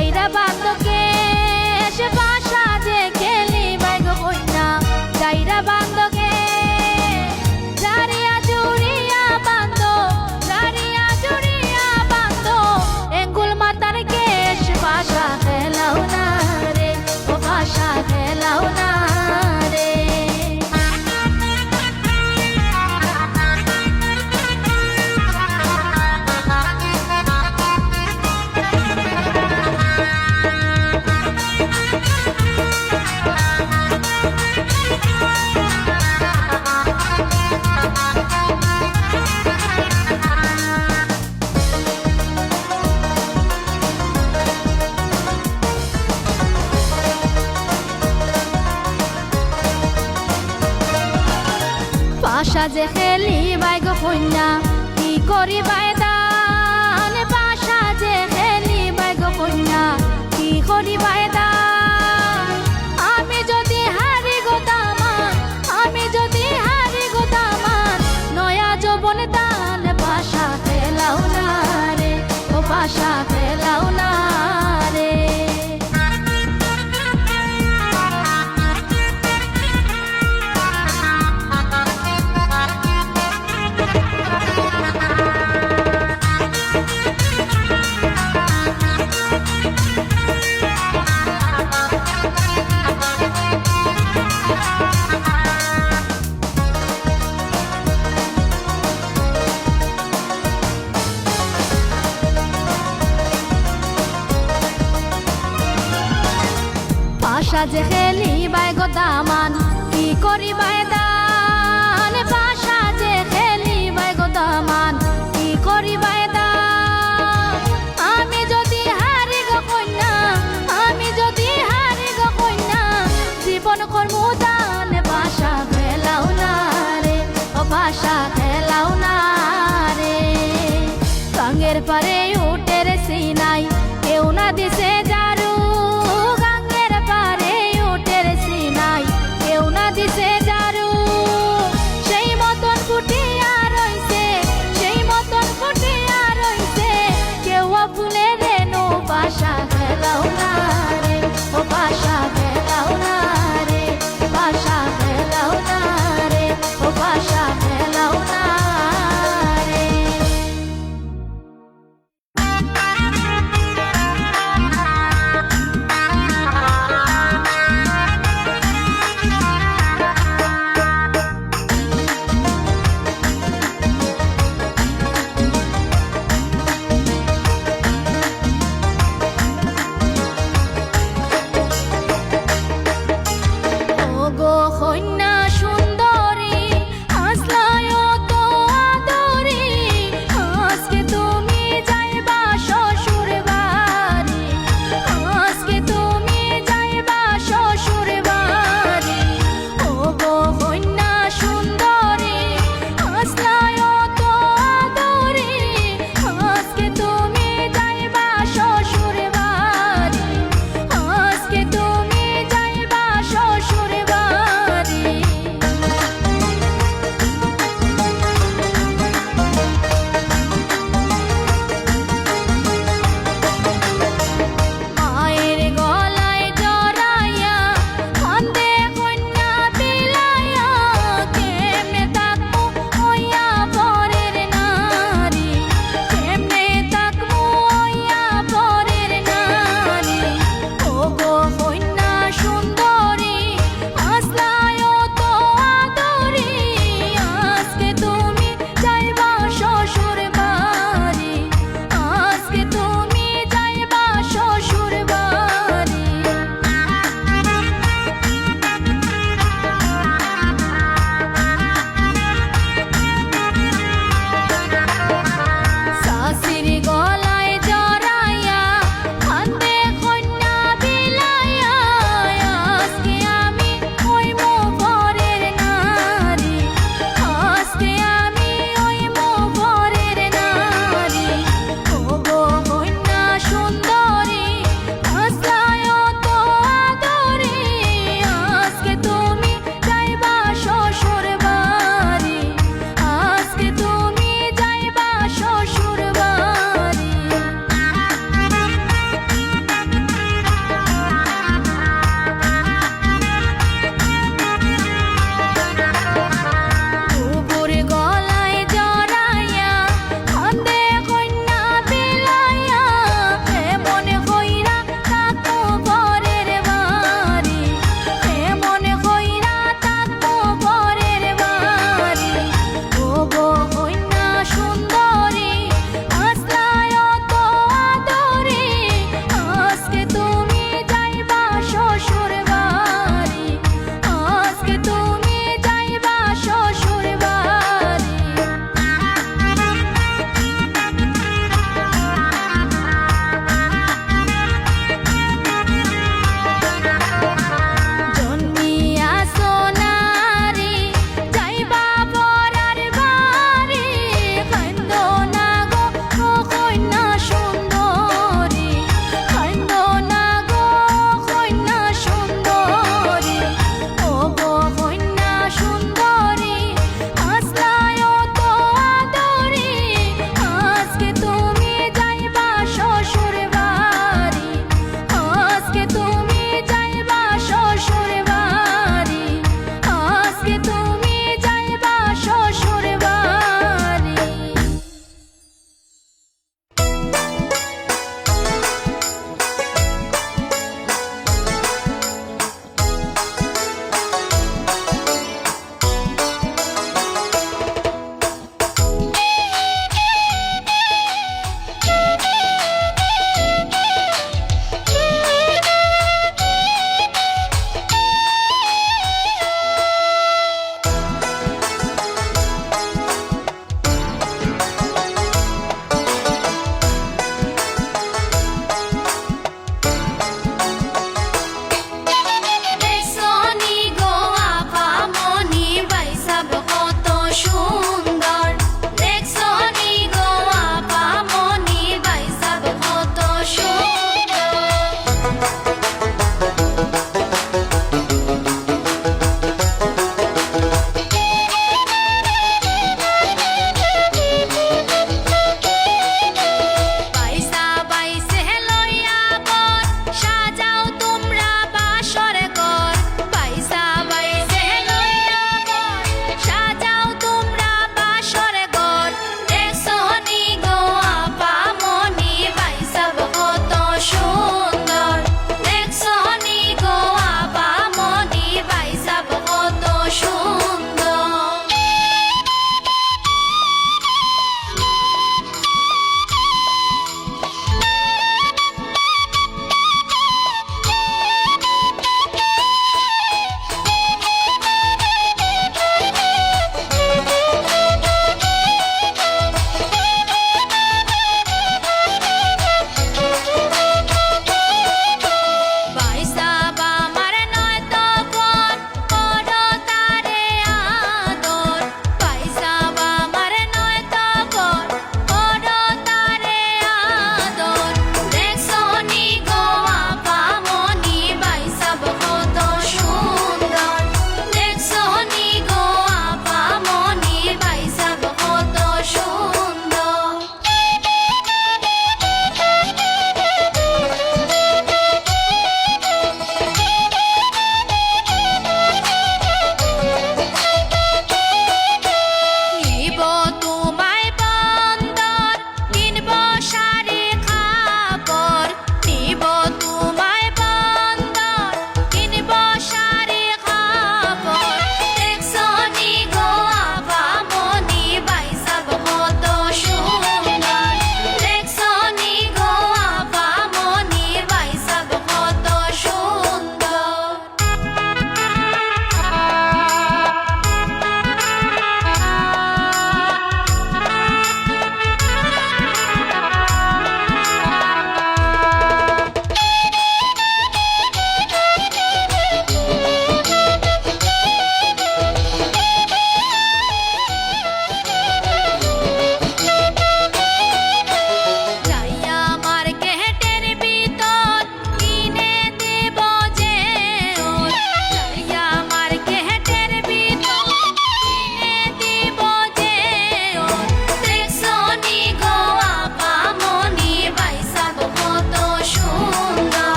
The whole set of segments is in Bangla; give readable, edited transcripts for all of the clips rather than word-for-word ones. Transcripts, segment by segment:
যাইরা বান্ধকে সে বাসা যে খেলি বাইগ কইনা যাইরা বান্ধকে জারিয়া জুড়িয়া বান্ধ জারিয়া জুড়িয়া বান্ধ এঙ্গুল মাতার কেশ বাসা খেলাও না রে ও বাসা খেলাও না রে। বাসা যে খেলি বাইগ কন্যা কি করি বাইদান বাসা যে খেলি বাইগ কন্যা কি করি বাইদান আমি যদি হারি গোদামান আমি যদি হারি গোদামান নয়া যৌবন দান বাসা খেলাও না রে ও বাসা খেলাও না রে। বাসা যে খেলি বাইগ দামান কি করি বাইদান বাসা যে খেলি বাইগ দামান কি করি বাইদান আমি যদি হারি গো কন্যা আমি যদি হারি গো কন্যা জীবন কর্মু দান বাসা খেলাও না রে ও বাসা খেলাও না রে। গাঙ্গের পারে উঠের সিনাই কেউ না দিছে জারু গাঙ্গের পারে উঠের সিনাই কেউ না দিছে জারু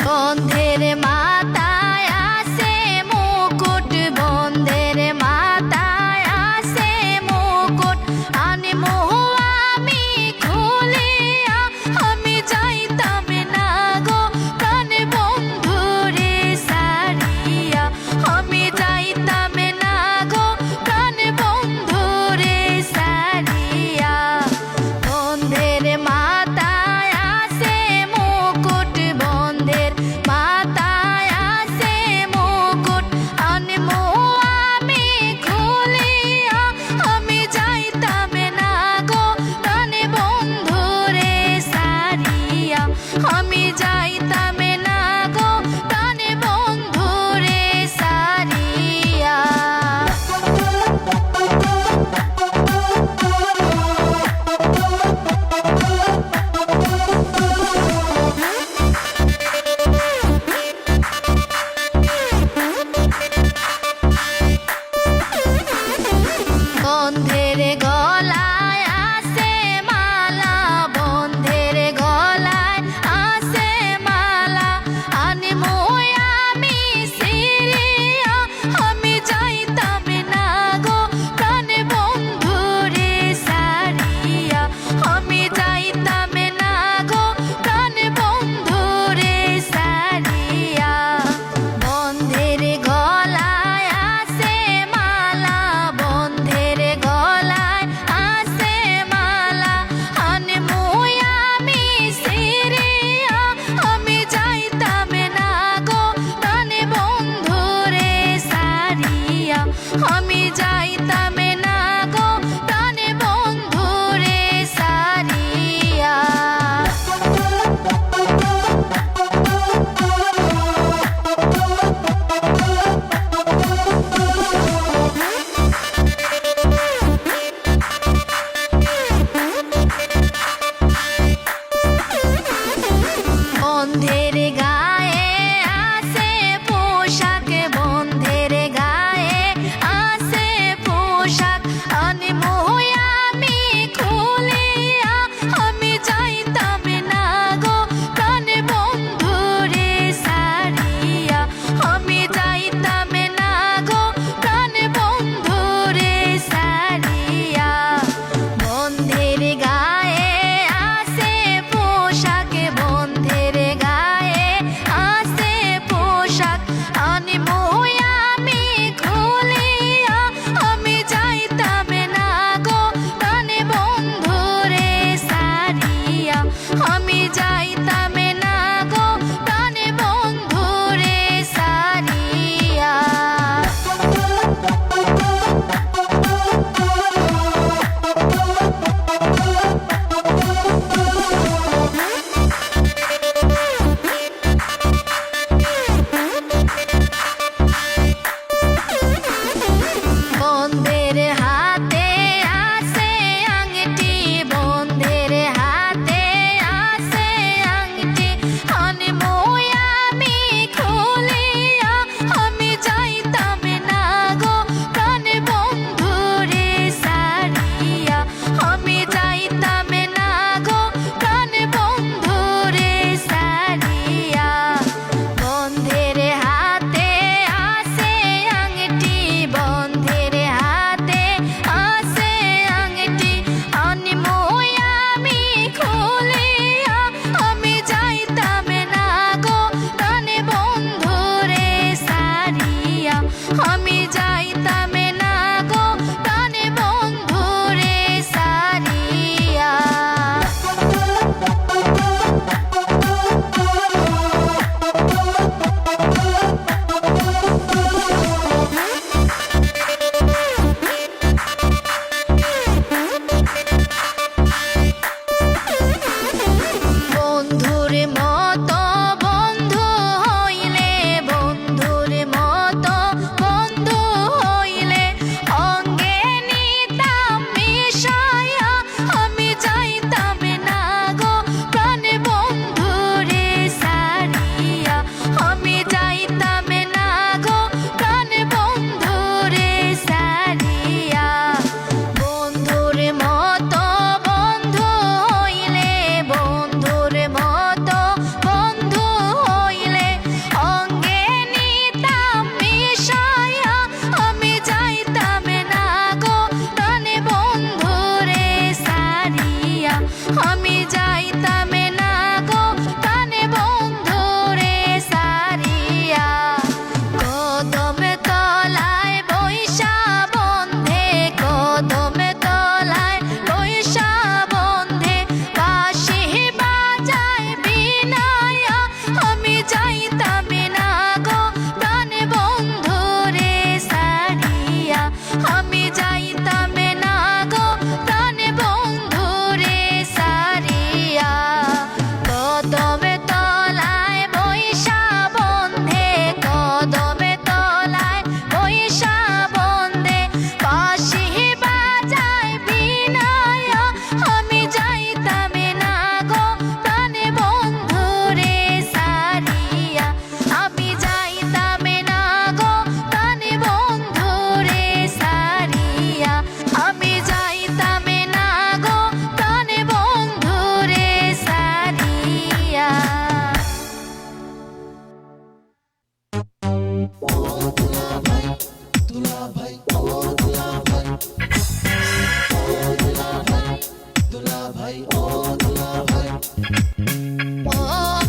বন্ধের মাথায় আছে মুকুট, বন্ধের মাথায় আছে মুকুট, আনমু আমি খুলিয়া, আমি যাইতাম না গো প্রাণ বন্ধুরে সারিয়া, আমি যাইতাম না গো প্রাণ বন্ধুরে সারিয়া। বন্ধের মাথায় আছে মুকুট, বন্ধের মাথায়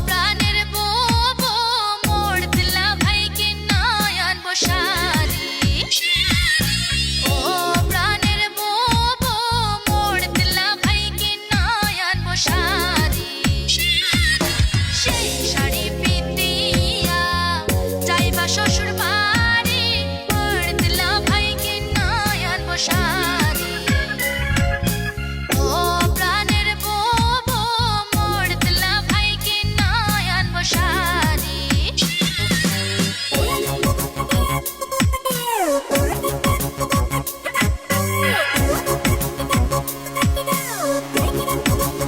প্রাণের বউ মোর দিলা ভাইকে নয়ন বসারি ও প্রাণের বউ মোর দিলা ভাইকে নয়ন বসারি সেই শাড়ি পিতিয়া যাইবা শ্বশুর বাড়ি মোর দিলা ভাইকে নয়ন বসারি ও প্রাণের বউ মোর দিলা ভাইকে নয়ন বসারি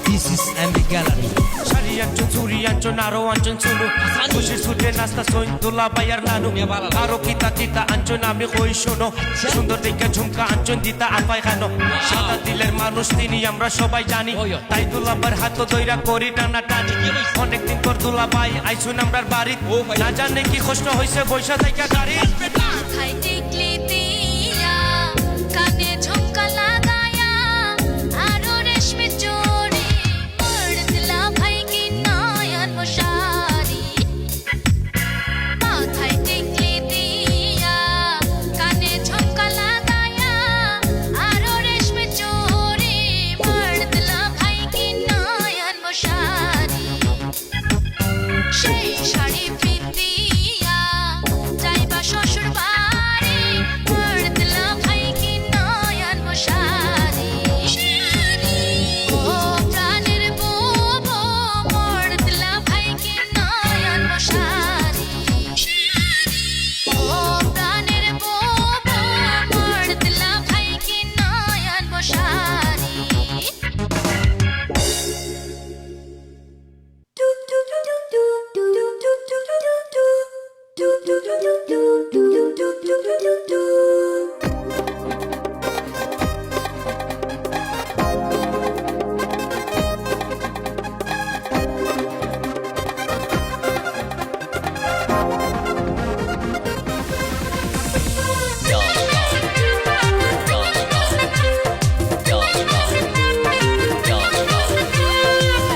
This is MB Gallery. Sari আনছন চুরি আনছন আরো আনছন চুলু খুশির ছুটে নাস্তা সইন দোলা বাইয়ার নানু আরো কিতা কিতা আনছন আমি কই শোনো সুন্দর দেখে ঝুমকা আনছন দিতা আপাই খানো সাদা দিলের মানুষ তিনি আমরা সবাই জানি তাই দুলাবার হাত দইরা করি টানা টানি অনেকদিন পর দুলাবাই আইছুন আমরার বাড়ি না জানে কি কষ্ট হইছে বৈশা থাইকা গাড়ি মাথায় টিকলি দিয়া কানে ঝুমকা লাগায়া আরো রেশমি চুড়ি মোর দিলা ভাইকে নয়ন বসারি মাথায় টিকলি দিয়া কানে ঝুমকা লাগায়া আরো রেশমি চুড়ি মোর দিলা ভাইকে নয়ন বসারি সেই শাড়ি পিতিয়া যাইবা শ্বশুর বাড়ি মোর দিলা ভাইকে নয়ন বসারি ও প্রাণের বউ মোর দিলা ভাইকে নয়ন বসারি ও প্রাণের বউ মোর দিলা ভাইকে নয়ন বসারি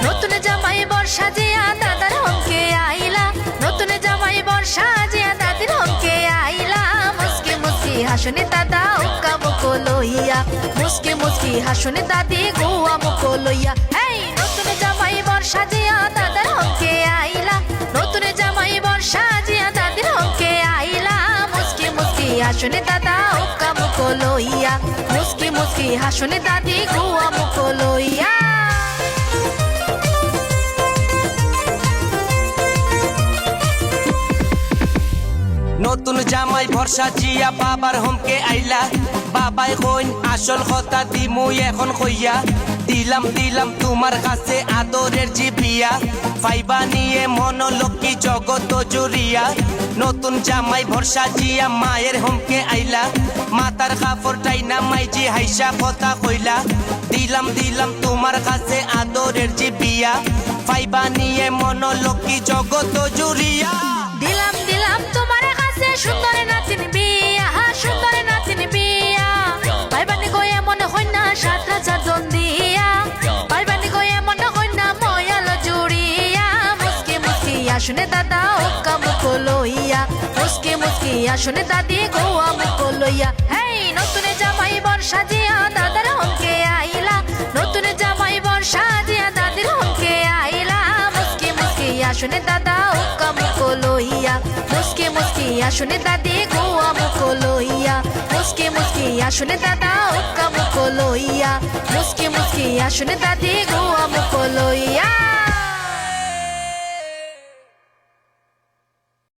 নতুন জামাই বর্ষা জিয়া দাদার হমকে আইলা নতুন জামাই বর্ষা জিয়া দাদির হমকে আইলা মুসকি মুসকি হাসনে দাদা উকা মুকো লইয়া মুসকি মুসকি হাসনে দাদি গুয়া মুকো লইয়া এই নতুন জামাই বর্ষা জিয়া দাদার হমকে আইলা নতুন জামাই বর্ষা জিয়া দাদির হমকে আইলা মুসকি মুসকি হাসনে দাদা উকা মুকো লইয়া মুসকি মুসকি হাসনে দাদি গুয়া মুকো লইয়া নতুন জামাই ভরসা জিয়া বাবার হোমকে আইলা বাবাই কইন আসল কথা দিমু এখন কইয়া দিলাম দিলাম তোমার কাছে আদরের জিবিয়া ফাইবা নিয়ে মনোলক্ষ্মী জগত জুড়িয়া নতুন জামাই ভরসা জিয়া মায়ের হোমকে আইলা মাতার কাপড় টাইনা মাইজি হাইসা কথা কইলা দিলাম দিলাম তোমার কাছে আদরের জিবিয়া ফাইবা নিয়ে মনোলক্ষ্মী জগত জুড়িয়া দিলাম দিলাম তোমার কাছে সুন্দর নাতিন বিয়া সুন্দর নাতিন বিয়া ভাইবানি গয়ে মনে হয় না ৭,০০০ জন দিয়া ভাইবানি গয়ে মনে হয় না ময়াল জুড়িয়া মুসকি মুসকি আসনে দাদা উকা মুকো লইয়া মুসকি মুসকি আসনে দাদি গোয়া মুকো লইয়া হেই নতুন জামাই বর্ষা জিয়া দাদার হমকে আইলা নতুন জামাই বর্ষা জিয়া দাদির হমকে আইলা মুসকি মুসকি আসনে দাদা উকা মুকো লইয়া মুসকি মুসকি আসনে দাদি গোয়া মুকো লইয়া মুসকি মুসকি আসনে দাদা উকা মুকো লইয়া মুসকি মুসকি আসনে দাদি গোয়া মুকো লইয়া